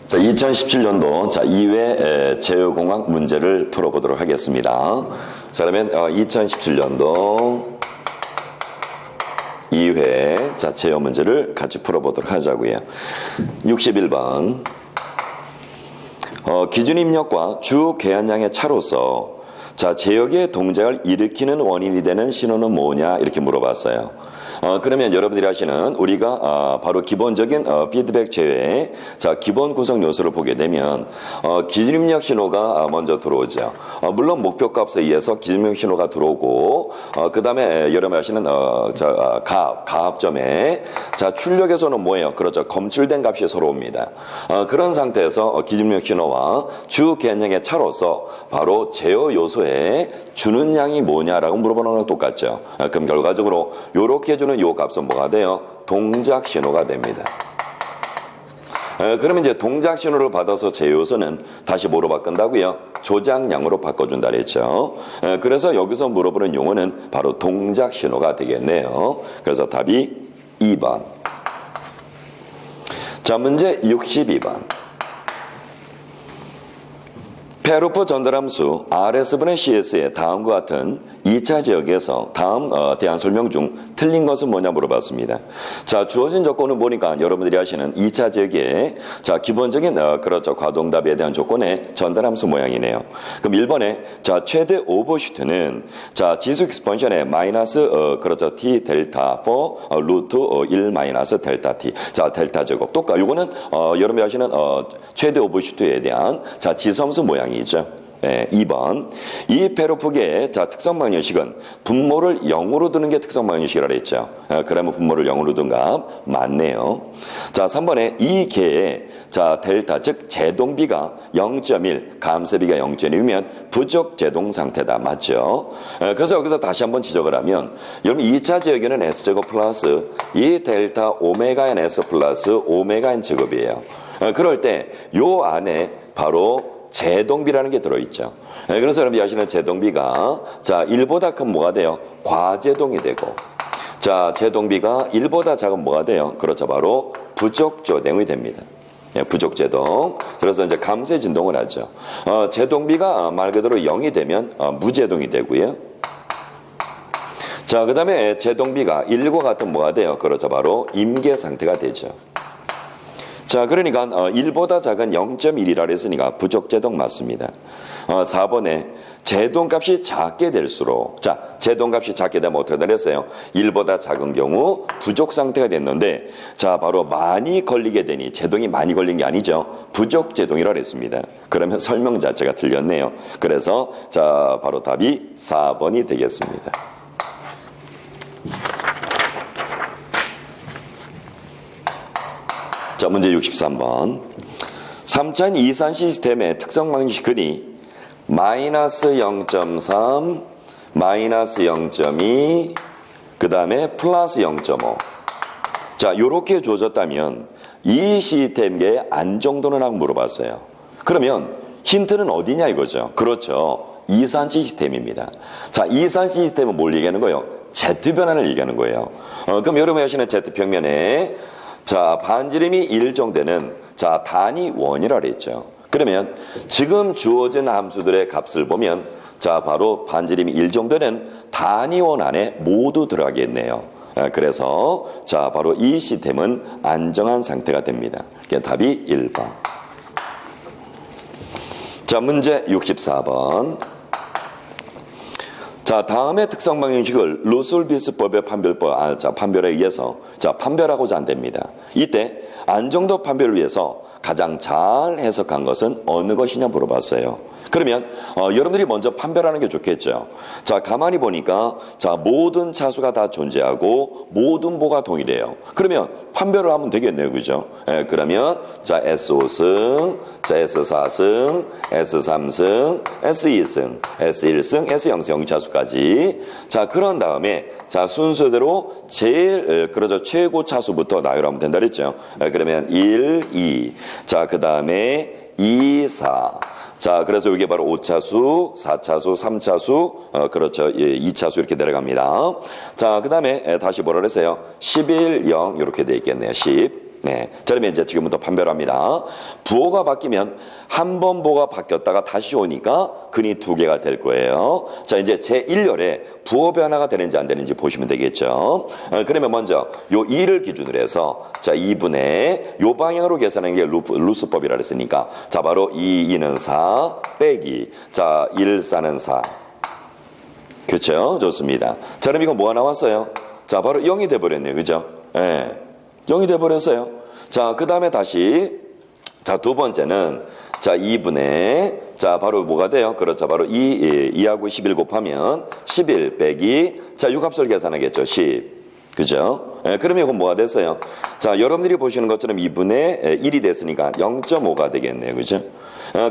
자, 2017년도 2회 제어공학 문제를 풀어보도록 하겠습니다. 자, 그러면 2017년도 2회 제어 문제를 같이 풀어보도록 하자고요. 61번 기준 입력과 주 계한량의 차로서 제역의 동작을 일으키는 원인이 되는 신호는 뭐냐 이렇게 물어봤어요. 그러면 여러분들이 아시는 우리가 바로 기본적인 피드백 제어의 기본 구성 요소를 보게 되면 기준 입력 신호가 먼저 들어오죠. 물론 목표값에 의해서 기준 입력 신호가 들어오고 그 다음에 여러분이 아시는 가압점에 출력에서는 뭐예요? 그렇죠. 검출된 값이 서로 옵니다. 그런 상태에서 기준 입력 신호와 주 계한량의 차로서 바로 제어 요소에 주는 양이 뭐냐라고 물어보는 거랑 똑같죠. 그럼 결과적으로 이렇게 주는 요 값은 뭐가 돼요? 동작 신호가 됩니다. 그러면 이제 동작 신호를 받아서 제 요소는 다시 뭐로 바꾼다고요? 조작량으로 바꿔준다 그랬죠. 그래서 여기서 물어보는 용어는 바로 동작 신호가 되겠네요. 그래서 답이 2번. 자, 문제 62번. 페로프 전달함수 RS분의 CS의 다음과 같은 2차 지역에서 다음 대안 설명 중 틀린 것은 뭐냐 물어봤습니다. 자, 주어진 조건을 보니까 여러분들이 아시는 2차 지역의 기본적인 그렇죠. 과동답에 대한 조건의 전달함수 모양이네요. 그럼 1번에 최대 오버슈트는 지수 익스펀션의 마이너스 그렇죠. t 델타 4 루트 1 마이너스 델타 t. 델타 제곱. 똑같. 요거는 여러분이 아시는 최대 오버슈트에 대한 지수함수 모양이죠. 네, 2번. 이 페로프계의 특성 방정식은 분모를 0으로 두는 게 특성 방정식이라고 했죠. 그러면 분모를 0으로 둔 값 맞네요. 자, 3번에 이 계의 델타 즉 제동비가 0.1, 감쇄비가 0.1이면 부족 제동 상태다. 맞죠? 그래서 여기서 다시 한번 지적을 하면 여러분 2차 지역에는 S제곱 플러스 이 델타 오메가 n S 플러스 오메가 n 제곱이에요. 그럴 때 요 안에 바로 제동비라는 게 들어있죠. 그래서 여러분이 아시는 제동비가 1보다 큰 뭐가 돼요? 과제동이 되고 제동비가 1보다 작은 뭐가 돼요? 그렇죠. 바로 부족제동이 됩니다. 부족제동. 그래서 이제 감쇄 진동을 하죠. 제동비가 말 그대로 0이 되면 무제동이 되고요. 그 다음에 제동비가 1과 같은 뭐가 돼요? 그렇죠. 바로 임계 상태가 되죠. 그러니까 1보다 작은 0.1이라 했으니까 부족제동 맞습니다. 4번에 제동값이 작게 될수록 제동값이 작게 되면 어떻게 됐어요? 1보다 작은 경우 부족 상태가 됐는데 바로 많이 걸리게 되니 제동이 많이 걸린 게 아니죠. 부족제동이라고 했습니다. 그러면 설명 자체가 틀렸네요. 그래서 바로 답이 4번이 되겠습니다. 자, 문제 63번. 3차원 이산 시스템의 특성 방정식이 마이너스 0.3, 마이너스 0.2, 그 다음에 플러스 0.5. 요렇게 주어졌다면 이 시스템의 안정도는 하고 물어봤어요. 그러면 힌트는 어디냐 이거죠. 그렇죠. 이산 시스템입니다. 이산 시스템은 뭘 얘기하는 거예요? Z변환을 얘기하는 거예요. 그럼 여러분이 아시는 Z평면에 반지름이 1 정도는 단위 원이라고 그랬죠. 그러면 지금 주어진 함수들의 값을 보면 바로 반지름이 1 정도는 단위 원 안에 모두 들어가겠네요. 그래서 바로 이 시스템은 안정한 상태가 됩니다. 답이 1번. 문제 64번. 다음의 특성 방정식을 루솔비스법의 판별에 의해서 판별하고자 한답니다. 이때 안정도 판별을 위해서 가장 잘 해석한 것은 어느 것이냐 물어봤어요. 그러면 여러분들이 먼저 판별하는 게 좋겠죠. 가만히 보니까 모든 차수가 다 존재하고 모든 보가 동일해요. 그러면 판별을 하면 되겠네요. 그죠? 그러면 S5승, S4승, S3승, S2승, S1승, S0승 영차수까지. 그런 다음에 순서대로 제일 그러죠. 최고 차수부터 나열하면 된다 그랬죠. 그러면 1, 2. 그 다음에 2, 4. 그래서 이게 바로 5차수, 4차수, 3차수, 그렇죠. 2차수 이렇게 내려갑니다. 그 다음에 다시 뭐라 그랬어요? 11, 0 이렇게 돼 있겠네요. 10. 네. 자, 그러면 이제 지금부터 판별합니다. 부호가 바뀌면 한 번 부호가 바뀌었다가 다시 오니까 근이 두 개가 될 거예요. 자, 이제 제1열에 부호 변화가 되는지 안 되는지 보시면 되겠죠. 그러면 먼저 요 2를 기준으로 해서 자, 2분의 요 방향으로 계산하는 게 루스법이라 그랬으니까 자, 바로 2는 4 빼기 자, 1, 4는 4. 그렇죠? 좋습니다. 자, 그럼 이거 뭐가 나왔어요? 자, 바로 0이 돼버렸네요. 그죠? 예. 0이 돼버렸어요. 자, 그 다음에 다시 자, 두 번째는 자, 2분의 자, 바로 뭐가 돼요? 그렇죠. 바로 2하고 11 곱하면 11 빼기 자, 요 값을 계산하겠죠. 10. 그죠? 예, 그러면 이건 뭐가 됐어요? 자, 여러분들이 보시는 것처럼 2분의 1이 됐으니까 0.5가 되겠네요. 그죠?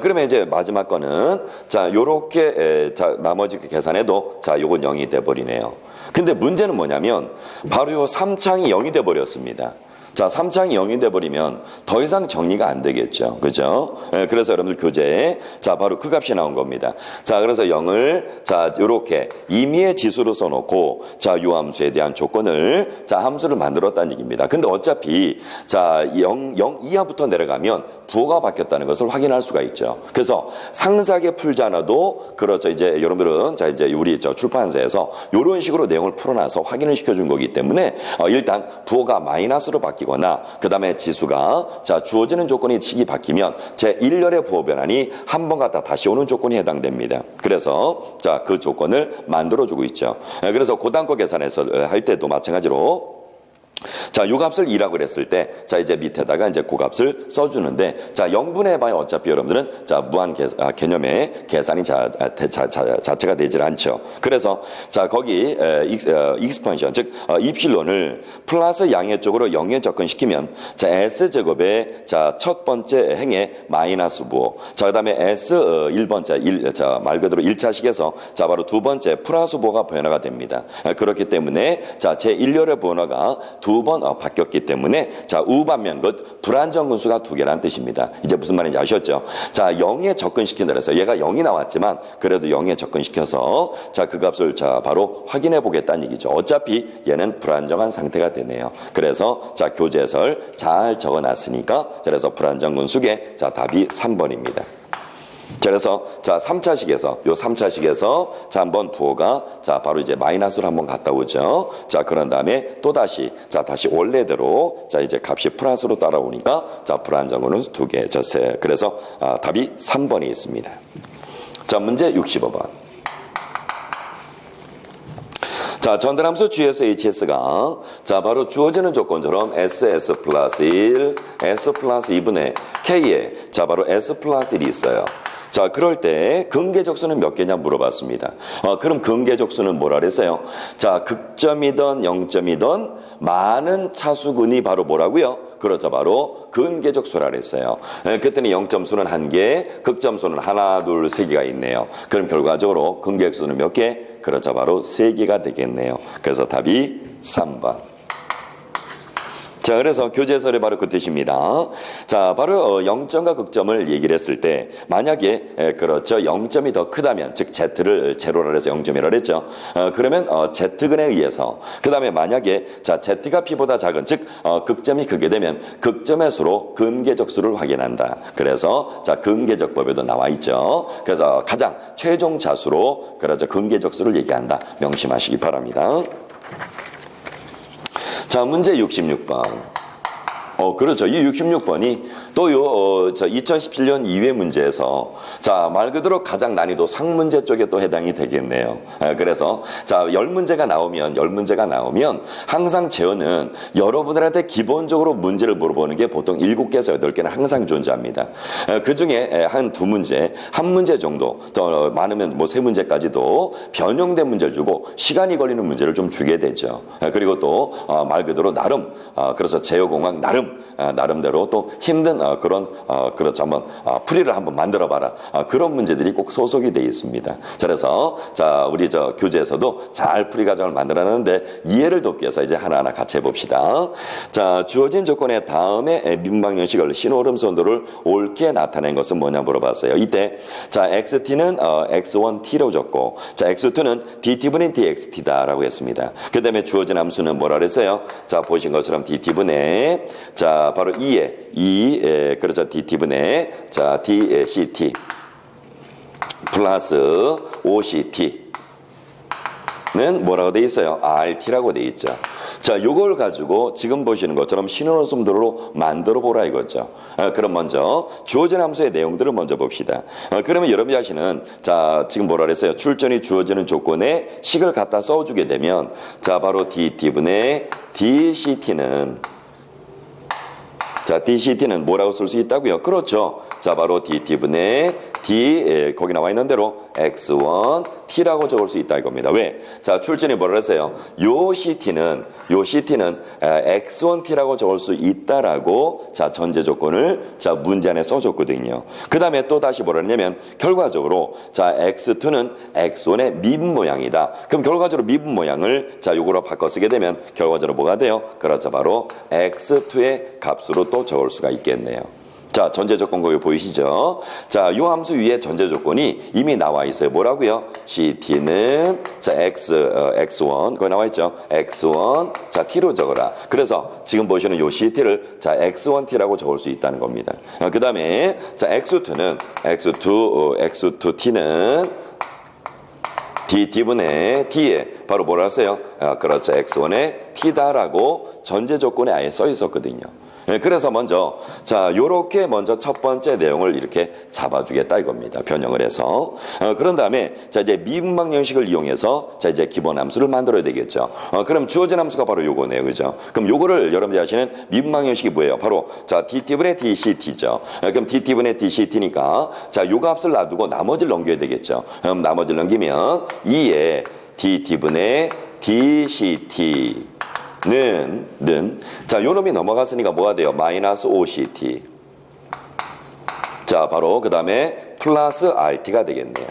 그러면 이제 마지막 거는 자, 요렇게 자, 나머지 계산해도 자, 요건 0이 돼 버리네요. 근데 문제는 뭐냐면 바로 요 3창이 0이 돼 버렸습니다. 자, 3창이 0이 돼버리면 더 이상 정리가 안 되겠죠. 그죠? 그래서 여러분들 교재에 자, 바로 그 값이 나온 겁니다. 자, 그래서 0을 자, 요렇게 임의의 지수로 써놓고 자, 요 함수에 대한 조건을 자, 함수를 만들었다는 얘기입니다. 근데 어차피 자, 0 이하부터 내려가면 부호가 바뀌었다는 것을 확인할 수가 있죠. 그래서 상세하게 풀지 않아도 그렇죠. 이제 여러분들은 자, 이제 우리 저 출판사에서 요런 식으로 내용을 풀어놔서 확인을 시켜준 거기 때문에 일단 부호가 마이너스로 바뀌거나 그 다음에 지수가 자, 주어지는 조건이 식이 바뀌면 제1열의 부호 변환이 한 번 갔다 다시 오는 조건이 해당됩니다. 그래서 자, 그 조건을 만들어주고 있죠. 그래서 고단거 계산에서 할 때도 마찬가지로 자, 요 값을 2라고 그랬을 때, 자, 이제 밑에다가 이제 그 값을 써주는데, 자, 0분의 해봐야 어차피 여러분들은 자, 무한 개념의 계산이 자체가 되질 않죠. 그래서, 자, 거기, 익스펀션, 즉, 입실론을 플러스 양의 쪽으로 0에 접근시키면, 자, S제곱의, 자, 첫 번째 행의 마이너스 부호, 자, 그 다음에 S 1번째, 자, 말 그대로 1차식에서, 자, 바로 두 번째 플러스 부호가 변화가 됩니다. 그렇기 때문에, 자, 제1열의 변화가 두 번 바뀌었기 때문에 자, 우반면 그 불안정 근수가 두 개라는 뜻입니다. 이제 무슨 말인지 아셨죠? 자, 0에 접근시킨다 그래서 얘가 0이 나왔지만 그래도 0에 접근시켜서 자, 그 값을 자, 바로 확인해 보겠다는 얘기죠. 어차피 얘는 불안정한 상태가 되네요. 그래서 자, 교재설 잘 적어 놨으니까 그래서 불안정 근수계 자, 답이 3번입니다. 그래서 자, 3차식에서 요 3차식에서 자, 한번 부호가 자, 바로 이제 마이너스로 한번 갔다 오죠. 자, 그런 다음에 또 다시 자, 다시 원래대로 자, 이제 값이 플러스로 따라오니까 자, 불안정근은 두 개, 자, 세. 그래서 답이 3번이 있습니다. 자, 문제 65번. 자, 전달함수 GS, HS가 자, 바로 주어지는 조건처럼 SS 플러스 1, S 플러스 2분의 K에 자, 바로 S 플러스 1이 있어요. 자, 그럴 때 근계적수는 몇 개냐 물어봤습니다. 그럼 근계적수는 뭐라 그랬어요? 자, 극점이든 0점이든 많은 차수근이 바로 뭐라고요? 그렇죠. 바로 근계적수라 그랬어요. 그랬더니 0점수는 1개, 극점수는 하나, 둘, 세 개가 있네요. 그럼 결과적으로 근계적수는 몇 개? 그렇죠. 바로 3개가 되겠네요. 그래서 답이 3번. 자, 그래서 교재설이 바로 그 뜻입니다. 자, 바로 0점과 극점을 얘기를 했을 때 만약에 그렇죠 0점이 더 크다면 즉 Z를 제로라 해서 0점이라 그랬죠. 그러면 Z근에 의해서 그 다음에 만약에 자 Z가 P보다 작은 즉 극점이 크게 되면 극점의 수로 근계적수를 확인한다. 그래서 자 근계적법에도 나와 있죠. 그래서 가장 최종 차수로 그렇죠 근계적수를 얘기한다. 명심하시기 바랍니다. 자, 문제 66번. 그렇죠. 이 66번이 또 저 2017년 2회 문제에서 자, 말 그대로 가장 난이도 상문제 쪽에 또 해당이 되겠네요. 그래서 자, 10문제가 나오면 항상 재현은 여러분들한테 기본적으로 문제를 물어보는 게 보통 7개에서 8개는 항상 존재합니다. 그 중에 한 2문제, 한 문제 정도, 더 많으면 뭐 3문제까지도 변형된 문제를 주고 시간이 걸리는 문제를 좀 주게 되죠. 그리고 또 말 그대로 나름 그래서 제어공학 나름대로 또 힘든 그런 그렇죠 한번 풀이를 한번 만들어봐라 그런 문제들이 꼭 소속이 되어 있습니다. 그래서 자 우리 저 교재에서도 잘 풀이 과정을 만들어놨는데 이해를 돕기 위해서 이제 하나하나 같이 해봅시다. 자 주어진 조건의 다음에 민방정식을 신호름 선도를 옳게 나타낸 것은 뭐냐 물어봤어요. 이때 자 xt는 x1t로 줬고 자 x2는 dt분의 dxt다라고 했습니다. 그 다음에 주어진 함수는 뭐라 그랬어요? 자 보신 것처럼 dt분의 자, 바로 2에 그렇죠. DT분의 자, DCT 플러스 OCT는 뭐라고 돼 있어요? RT라고 돼 있죠. 자, 요걸 가지고 지금 보시는 것처럼 신호노선도로 만들어 보라 이거죠. 그럼 먼저 주어진 함수의 내용들을 먼저 봅시다. 그러면 여러분이 하시는 자, 지금 뭐라 그랬어요? 출전이 주어지는 조건에 식을 갖다 써주게 되면 자, 바로 DT분의 DCT는 자, DCT는 뭐라고 쓸 수 있다고요? 그렇죠. 자, 바로 DT분의 D, 거기 나와 있는 대로 X1, T라고 적을 수 있다 이겁니다. 왜? 자, 출전이 뭐라 그랬어요? 요 CT는 X1T라고 적을 수 있다라고 자, 전제 조건을 자, 문제 안에 써줬거든요. 그 다음에 또 다시 뭐라 했냐면 결과적으로 자, X2는 X1의 미분 모양이다. 그럼 결과적으로 미분 모양을 자, 요거로 바꿔 쓰게 되면 결과적으로 뭐가 돼요? 그렇죠. 바로 X2의 값으로 또 적을 수가 있겠네요. 자, 전제 조건 거기 보이시죠? 자, 요 함수 위에 전제 조건이 이미 나와 있어요. 뭐라고요? CT는 자, X1 거기 나와 있죠? X1 자, T로 적어라. 그래서 지금 보시는 요 CT를 자, X1T라고 적을 수 있다는 겁니다. 그 다음에 자, X2T는 DT분의 T에 바로 뭐라 했어요? 그렇죠. X1의 T다라고 전제 조건에 아예 써 있었거든요. 그래서 먼저 자, 요렇게 먼저 첫 번째 내용을 이렇게 잡아주겠다 이겁니다. 변형을 해서 그런 다음에 자, 이제 미분방 형식을 이용해서 자, 이제 기본 함수를 만들어야 되겠죠. 그럼 주어진 함수가 바로 요거네요, 그죠? 그럼 요거를 여러분들이 아시는 미분방 형식이 뭐예요? 바로 자, DT분의 DCT죠. 그럼 DT분의 DCT니까 자, 요 값을 놔두고 나머지를 넘겨야 되겠죠. 그럼 나머지를 넘기면 2에 DT분의 DCT 자, 요 놈이 넘어갔으니까 뭐가 돼요? 마이너스 OCT. 자, 바로 그 다음에 플러스 RT가 되겠네요.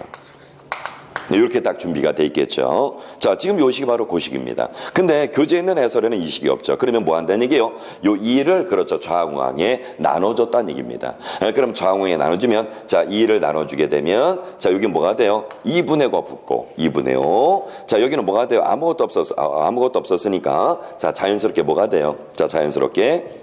이렇게 딱 준비가 돼 있겠죠. 자, 지금 요 식이 바로 그 식입니다. 근데 교재에 있는 해설에는 이 식이 없죠. 그러면 뭐 한다는 얘기예요? 요 2를 그렇죠. 좌우항에 나눠줬다는 얘기입니다. 그럼 좌우항에 나눠주면 자, 2를 나눠주게 되면 자, 여기 뭐가 돼요? 2분의 5 붙고 2분의 5. 자, 여기는 뭐가 돼요? 아무것도 없었으니까 자, 자연스럽게 뭐가 돼요? 자, 자연스럽게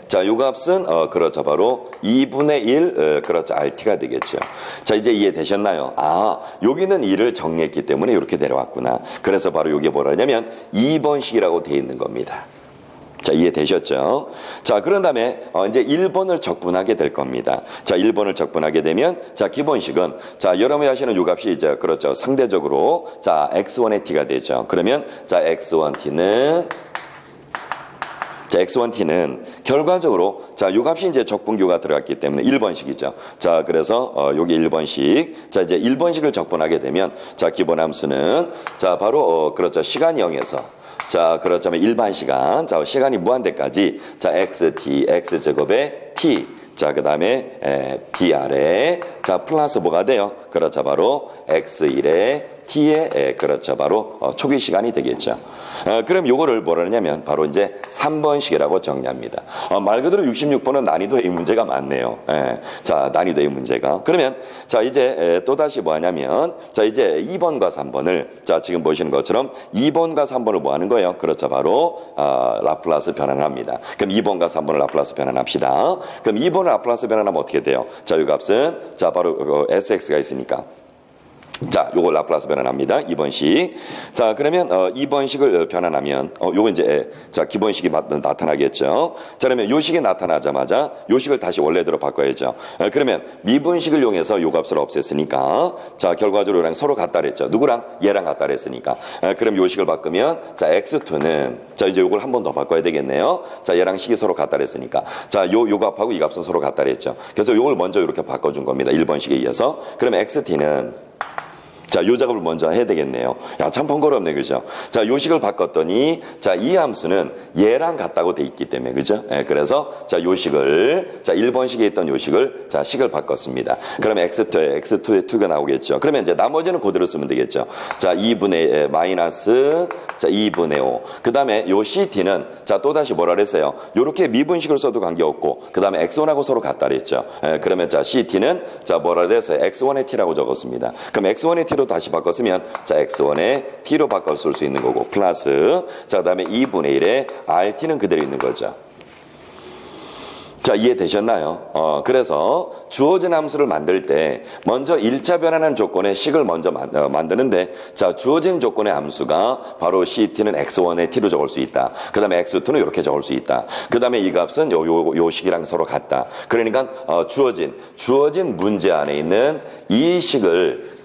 자, 요 값은 그렇죠. 바로 2분의 1 그렇죠. RT가 되겠죠. 자, 이제 이해되셨나요? 아, 여기는 2를 정리했기 때문에 이렇게 내려왔구나. 그래서 바로 이게 뭐라냐면 2번식이라고 돼 있는 겁니다. 자, 이해되셨죠? 자, 그런 다음에 이제 1번을 적분하게 될 겁니다. 자, 1번을 적분하게 되면 자, 기본식은 자, 여러분이 하시는 요 값이 이제 그렇죠. 상대적으로 자, X1의 T가 되죠. 그러면 자, X1T는 자, X1T는 결과적으로 자, 요 값이 이제 적분교가 들어갔기 때문에 1번식이죠. 자, 그래서 여기 1번식. 자, 이제 1번식을 적분하게 되면 자, 기본 함수는 자, 바로 그렇죠. 시간이 0에서 자, 그렇다면 일반 시간. 자, 시간이 무한대까지 자, XT X제곱의 T. 자, 그 다음에 DR에 자, 플러스 뭐가 돼요? 그렇죠. 바로 X1의 T의 그렇죠. 바로 초기 시간이 되겠죠. 그럼 요거를 뭐라 하냐면 바로 이제 3번식이라고 정리합니다. 말 그대로 66번은 난이도의 문제가 많네요. 자, 난이도의 문제가. 그러면 자, 이제 또 다시 뭐 하냐면 자, 이제 2번과 3번을 자, 지금 보시는 것처럼 2번과 3번을 뭐 하는 거예요? 그렇죠. 바로 라플라스 변환합니다. 그럼 2번과 3번을 라플라스 변환합시다. 그럼 2번을 라플라스 변환하면 어떻게 돼요? 자, 요 값은 자, 바로 SX가 있으니까 자, 요걸 라플라스 변환합니다. 2번식. 자, 그러면 2번식을 변환하면 요거 이제 자, 기본식이 나타나겠죠. 자, 그러면 요 식이 나타나자마자 요 식을 다시 원래대로 바꿔야죠. 그러면 미분식을 이용해서 요 값을 없앴으니까 자, 결과적으로 얘랑 서로 같다 그랬죠. 누구랑? 얘랑 같다 그랬으니까. 그럼 요 식을 바꾸면 자, X2는 자, 이제 요걸 한 번 더 바꿔야 되겠네요. 자, 얘랑 식이 서로 같다 그랬으니까. 자, 요 값하고 이 값은 서로 같다 그랬죠. 그래서 요걸 먼저 이렇게 바꿔 준 겁니다. 1번식에 의해서. 그러면 XT는 자, 요 작업을 먼저 해야 되겠네요. 야, 참 번거롭네, 그죠? 자, 요 식을 바꿨더니, 자, 이 함수는 얘랑 같다고 돼 있기 때문에, 그죠? 그래서, 자, 요 식을, 자, 1번식에 있던 요 식을, 자, 식을 바꿨습니다. 그러면 X2에 2가 나오겠죠. 그러면 이제 나머지는 그대로 쓰면 되겠죠. 자, 2분의 마이너스, 자, 2분의 5. 그 다음에 요 CT는, 자, 또다시 뭐라 그랬어요? 요렇게 미분식을 써도 관계없고, 그 다음에 X1하고 서로 같다 그랬죠. 그러면 자, CT는, 자, 뭐라 그랬어요? X1의 T라고 적었습니다. 그럼 X1의 T로 t로 다시 바꿨으면 자 x1의 t로 바꿔 쓸 수 있는 거고 플러스 자 그다음에 2분의 1의 rt는 그대로 있는 거죠. 자, 이해되셨나요? 그래서 주어진 함수를 만들 때 먼저 1차 변환하는 조건의 식을 먼저 만드는데 자, 주어진 조건의 함수가 바로 CT는 x1의 t로 적을 수 있다. 그 다음에 x2는 이렇게 적을 수 있다. 그 다음에 이 값은 요 식이랑 서로 같다. 그러니까 주어진 문제 안에 있는 이 식을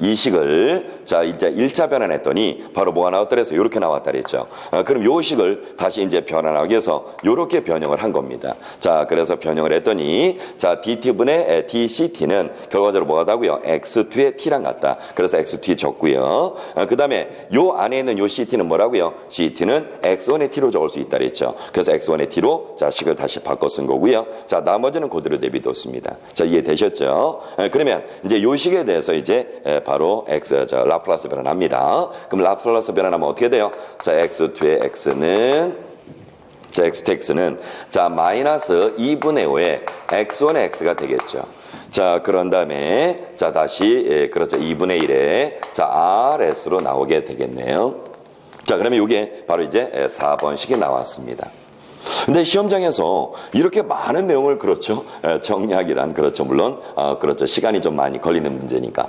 자 이제 1차 변환했더니 바로 뭐가 나왔더래서 이렇게 나왔다 그랬죠. 그럼 요 식을 다시 이제 변환하기 위해서 이렇게 변형을 한 겁니다. 자 그래서 변형을 했더니 자 dt분의 dct는 결과적으로 뭐가 다고요? x2의 t랑 같다. 그래서 x2 적고요. 그 다음에 요 안에 있는 요 ct는 뭐라고요? ct는 x1의 t로 적을 수 있다 그랬죠. 그래서 x1의 t로 자 식을 다시 바꿔 쓴 거고요. 자 나머지는 그대로 내비뒀습니다. 자 이해되셨죠? 그러면 이제 요 식에 대해서 이제 바로 라플라스 변환합니다. 그럼 라플라스 변환하면 어떻게 돼요? 자, x2의 x는 자, x2x는 자, 마이너스 2분의 5의 x1의 x가 되겠죠. 자, 그런 다음에 자, 다시 그렇죠. 2분의 1의 자, rs로 나오게 되겠네요. 자, 그러면 이게 바로 이제 4번식이 나왔습니다. 근데 시험장에서 이렇게 많은 내용을 그렇죠 정리하기란 그렇죠 물론 그렇죠 시간이 좀 많이 걸리는 문제니까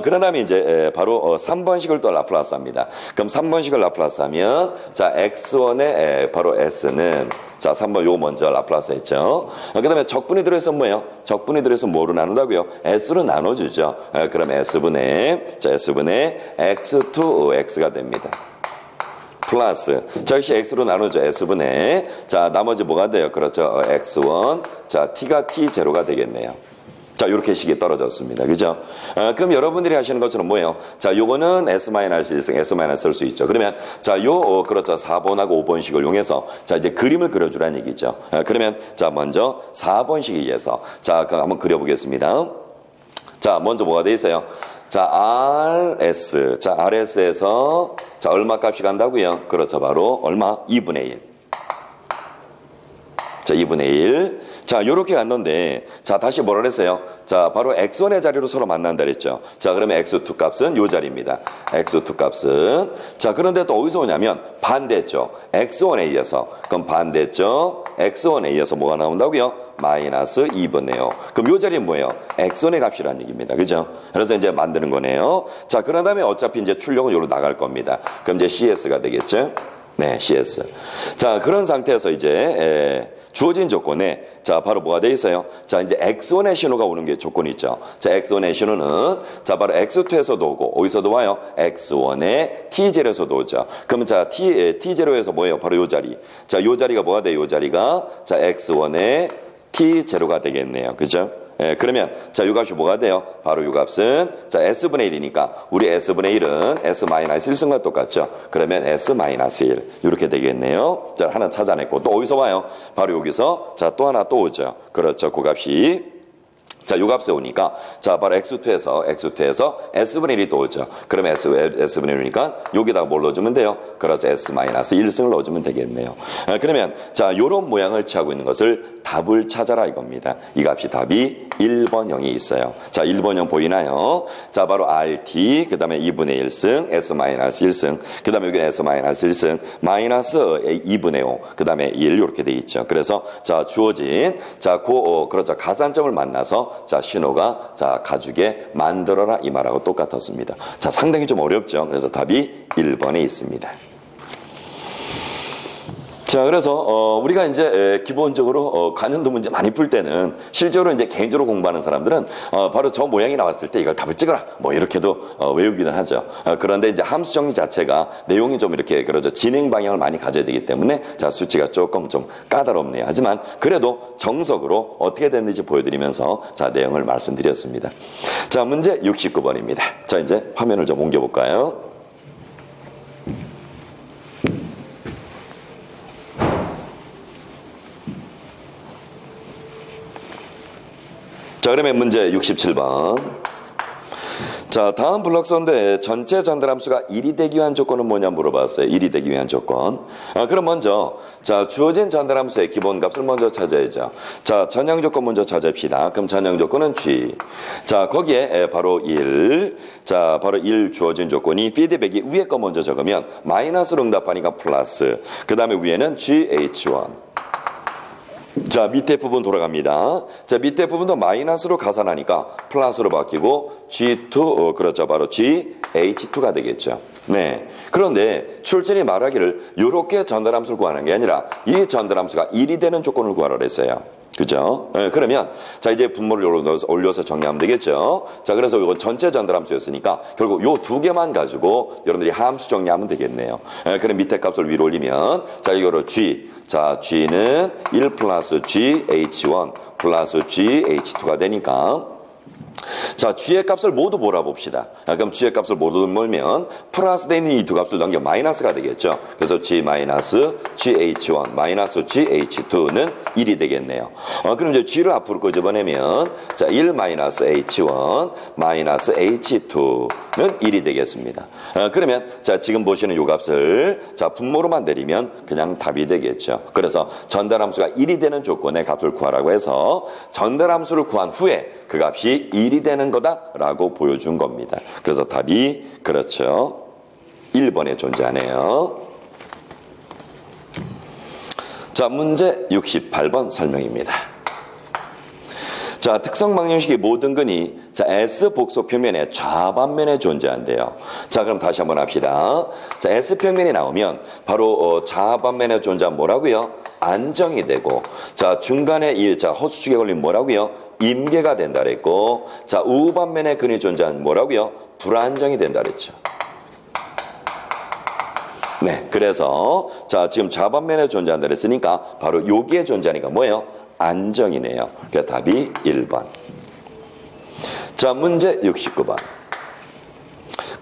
그런 다음에 이제 바로 3번식을 또 라플라스합니다. 그럼 3번식을 라플라스하면 자 x1의 바로 s는 자 3번 요 먼저 라플라스 했죠. 그 다음에 적분이 들어서 뭐예요? 적분이 들어서 뭐로 나눈다고요? s로 나눠주죠. 그럼 s분의 자 s분의 x2x가 됩니다. 플러스 자 역시 x로 나누죠. s분의 자 나머지 뭐가 돼요? 그렇죠. x1 자 t가 t0가 되겠네요. 자 이렇게 식이 떨어졌습니다. 그죠? 그럼 여러분들이 하시는 것처럼 뭐예요? 자 요거는 s-1승 s- 쓸 수 있죠. 그러면 자 요 그렇죠 4번하고 5번식을 이용해서 자 이제 그림을 그려주라는 얘기죠. 그러면 자 먼저 4번식에 의해서 자 그럼 한번 그려보겠습니다. 자 먼저 뭐가 돼 있어요? 자, RS에서, 자, 얼마 값이 간다고요? 그렇죠. 바로, 얼마? 2분의 1. 자, 2분의 1. 자, 요렇게 갔는데, 자, 다시 뭐라 그랬어요? 자, 바로 x1의 자리로 서로 만난다 그랬죠. 자, 그러면 x2 값은 요 자리입니다. x2 값은. 자, 그런데 또 어디서 오냐면, 반대쪽. x1에 의해서. 그럼 반대쪽. x1에 의해서 뭐가 나온다고요? 마이너스 2분의 5. 그럼 요 자리는 뭐예요? x1의 값이라는 얘기입니다. 그죠? 그래서 이제 만드는 거네요. 자, 그런 다음에 어차피 이제 출력은 여기로 나갈 겁니다. 그럼 이제 CS가 되겠죠? 네, CS. 자, 그런 상태에서 이제, 주어진 조건에, 자, 바로 뭐가 돼 있어요? 자, 이제 x1의 신호가 오는 게 조건이 있죠. 자, x1의 신호는, 자, 바로 x2에서도 오고, 어디서도 와요? x1의 t0에서도 오죠. 그러면 자, t0에서 뭐예요? 바로 요 자리. 자, 요 자리가 뭐가 돼요? 요 자리가, 자, x1의 t0가 되겠네요. 그죠? 예, 그러면 자, 요 값이 뭐가 돼요? 바로 요 값은 자, s분의 1이니까 우리 s분의 1은 s-1승과 똑같죠. 그러면 s-1 이렇게 되겠네요. 자, 하나 찾아냈고 또 어디서 와요? 바로 여기서 자, 또 하나 또 오죠. 그렇죠. 그 값이 자, 요 값에 오니까 자, 바로 x2에서 s분의 1이 또 오죠. 그러면 s분의 1이니까 여기다가 뭘 넣어주면 돼요? 그렇죠. s-1승을 넣어주면 되겠네요. 그러면 자, 요런 모양을 취하고 있는 것을 답을 찾아라 이겁니다. 이 값이 답이 1번형이 있어요. 자, 1번형 보이나요? 자, 바로 RT, 그 다음에 2분의 1승, s-1승, 그 다음에 여기 s-1승, 마이너스 2분의 5, 그 다음에 1 이렇게 돼 있죠. 그래서 자, 주어진 자, 그렇죠. 가산점을 만나서 자, 신호가 자, 가죽에 만들어라 이 말하고 똑같았습니다. 자, 상당히 좀 어렵죠. 그래서 답이 1번에 있습니다. 자, 그래서 우리가 이제 기본적으로 관연도 문제 많이 풀 때는 실제로 이제 개인적으로 공부하는 사람들은 바로 저 모양이 나왔을 때 이걸 답을 찍어라 뭐 이렇게도 외우기는 하죠. 그런데 이제 함수 정리 자체가 내용이 좀 이렇게 그러죠. 진행 방향을 많이 가져야 되기 때문에 자, 수치가 조금 좀 까다롭네요. 하지만 그래도 정석으로 어떻게 됐는지 보여드리면서 자, 내용을 말씀드렸습니다. 자, 문제 69번입니다. 자, 이제 화면을 좀 옮겨볼까요? 자, 그러면 문제 67번. 자, 다음 블록선대의 전체 전달함수가 1이 되기 위한 조건은 뭐냐 물어봤어요. 1이 되기 위한 조건. 그럼 먼저 자, 주어진 전달함수의 기본값을 먼저 찾아야죠. 자, 전형 조건 먼저 찾읍시다. 그럼 전형 조건은 G. 자, 거기에 바로 1. 자, 바로 1 주어진 조건이 피드백이 위에 거 먼저 적으면 마이너스로 응답하니까 플러스. 그 다음에 위에는 GH1. 자, 밑에 부분 돌아갑니다. 자, 밑에 부분도 마이너스로 가산하니까 플러스로 바뀌고 G2, 그렇죠. 바로 GH2가 되겠죠. 네. 그런데 출전이 말하기를 이렇게 전달함수를 구하는 게 아니라 이 전달함수가 1이 되는 조건을 구하라 그랬어요. 그죠? 네, 그러면 자, 이제 분모를 올려서 정리하면 되겠죠. 자, 그래서 이건 전체 전달함수였으니까 결국 요 두 개만 가지고 여러분들이 함수 정리하면 되겠네요. 네, 그럼 밑에 값을 위로 올리면 자, 이거로 G. 자, G는 1 플러스 GH1 플러스 GH2가 되니까 자, G의 값을 모두 몰아봅시다. 그럼 G의 값을 모두 몰면 플러스 되는 이 두 값을 넘겨 마이너스가 되겠죠. 그래서 G 마이너스 GH1 마이너스 GH2는 1이 되겠네요. 그럼 이제 G를 앞으로 끄집어내면 자, 1 마이너스 H1 마이너스 H2는 1이 되겠습니다. 그러면 자, 지금 보시는 요 값을 자, 분모로만 내리면 그냥 답이 되겠죠. 그래서 전달함수가 1이 되는 조건의 값을 구하라고 해서 전달함수를 구한 후에 그 값이 1이 되는 거다라고 보여준 겁니다. 그래서 답이 그렇죠. 1번에 존재하네요. 자, 문제 68번 설명입니다. 자, 특성 방정식의 모든 근이 자, S 복소 표면의 좌반면에 존재한대요. 자, 그럼 다시 한번 합시다. 자, S 평면이 나오면 바로 좌반면에 존재한 뭐라고요? 안정이 되고, 자, 중간에 이 자, 허수축에 걸린 뭐라고요? 임계가 된다 그랬고, 자, 우반면에 근이 존재한 뭐라고요? 불안정이 된다 그랬죠. 네, 그래서 자, 지금 좌반면에 존재한다 그랬으니까 바로 여기에 존재하니까 뭐예요? 안정이네요. 그러니까 답이 1번. 자, 문제 69번.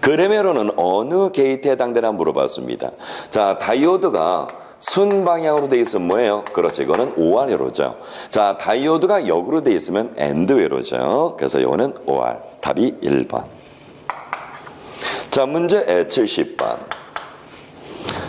그래메로는 어느 게이트에 해당되나 물어봤습니다. 자, 다이오드가 순방향으로 되어 있으면 뭐예요? 그렇죠. 이거는 OR 회로죠. 자, 다이오드가 역으로 되어 있으면 AND 회로죠. 그래서 이거는 OR. 답이 1번. 자, 문제 70번.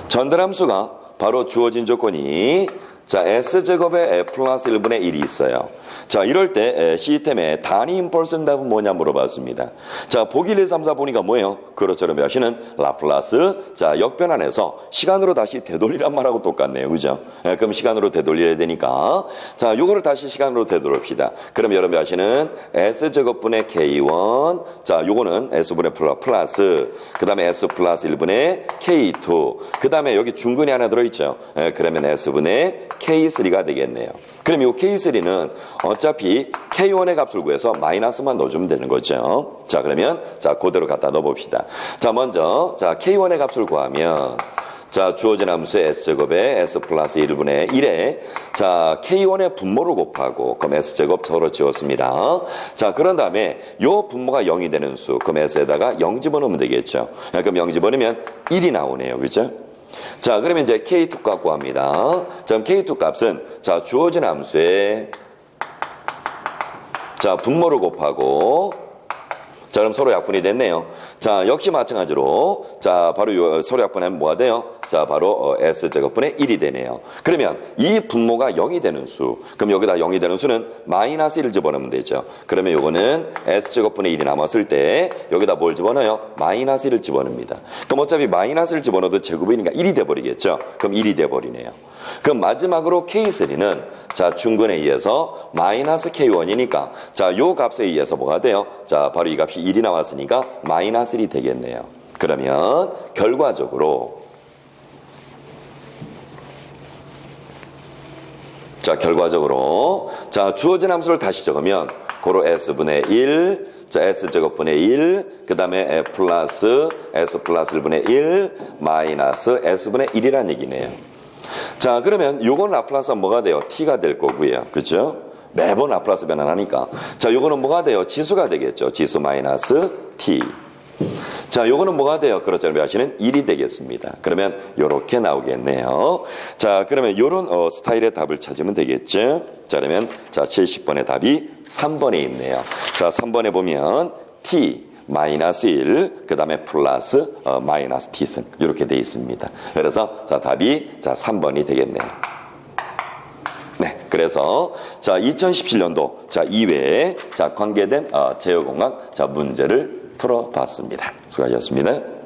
전달함수가 바로 주어진 조건이 자, S제곱에 플러스 1분의 1이 있어요. 자, 이럴 때 시스템의 단위 임펄스 응답은 뭐냐 물어봤습니다. 자, 보기 1, 2, 3, 4 보니까 뭐예요? 그렇죠. 하시는 라플라스. 자, 역변환해서 시간으로 다시 되돌리란 말하고 똑같네요. 그죠? 그럼 시간으로 되돌려야 되니까. 자, 요거를 다시 시간으로 되돌립시다. 그럼 여러분 하시는 S제곱분의 K1. 자, 요거는 S분의 플러스. 그 다음에 S 플러스 1분의 K2. 그 다음에 여기 중근이 하나 들어있죠. 그러면 S분의 K3가 되겠네요. 그럼 이 K3는 어차피 K1의 값을 구해서 마이너스만 넣어주면 되는 거죠. 자, 그러면 자, 그대로 갖다 넣어봅시다. 자, 먼저 자, K1의 값을 구하면 자, 주어진 함수의 S제곱에 S 플러스 1분의 1에 자, K1의 분모를 곱하고 그럼 S제곱 서로 지웠습니다. 자, 그런 다음에 요 분모가 0이 되는 수 그럼 S에다가 0 집어넣으면 되겠죠. 그럼 0 집어넣으면 1이 나오네요. 그죠? 자, 그러면 이제 K2 값 구합니다. 자, 그럼 K2 값은 자, 주어진 함수에 자, 분모를 곱하고 자, 그럼 서로 약분이 됐네요. 자, 역시 마찬가지로 자, 바로 요 서로 약분하면 뭐가 돼요? 자, 바로 S제곱분의 1이 되네요. 그러면 이 분모가 0이 되는 수 그럼 여기다 0이 되는 수는 마이너스 1을 집어넣으면 되죠. 그러면 요거는 S제곱분의 1이 남았을 때 여기다 뭘 집어넣어요? 마이너스 1을 집어넣습니다. 그럼 어차피 마이너스를 집어넣어도 제곱이니까 1이 돼버리겠죠. 그럼 1이 돼버리네요. 그럼 마지막으로 K3는 자, 중근에 의해서 마이너스 K1이니까 자, 요 값에 의해서 뭐가 돼요? 자, 바로 이 값이 1이 나왔으니까 마이너스 1이 되겠네요. 그러면 결과적으로 자, 주어진 함수를 다시 적으면 고로 S분의 1 자, S제곱분의 1 그 다음에 플러스 S 플러스 1분의 1 마이너스 S분의 1이라는 얘기네요. 자, 그러면 요건 라플라스는 뭐가 돼요? T가 될 거고요. 그죠? 매번 라플라스 변환하니까. 자, 요거는 뭐가 돼요? 지수가 되겠죠. 지수 마이너스 T. 자, 요거는 뭐가 돼요? 그렇죠. 하시는 1이 되겠습니다. 그러면 요렇게 나오겠네요. 자, 그러면 요런 스타일의 답을 찾으면 되겠죠. 자, 그러면 자, 70번의 답이 3번에 있네요. 자, 3번에 보면 T 마이너스 1, 그 다음에 플러스 마이너스 t승 이렇게 되어 있습니다. 그래서 자 답이 자 3번이 되겠네요. 네, 그래서 자 2017년도 자 이외에 자 관계된 제어공학 자 문제를 풀어봤습니다. 수고하셨습니다.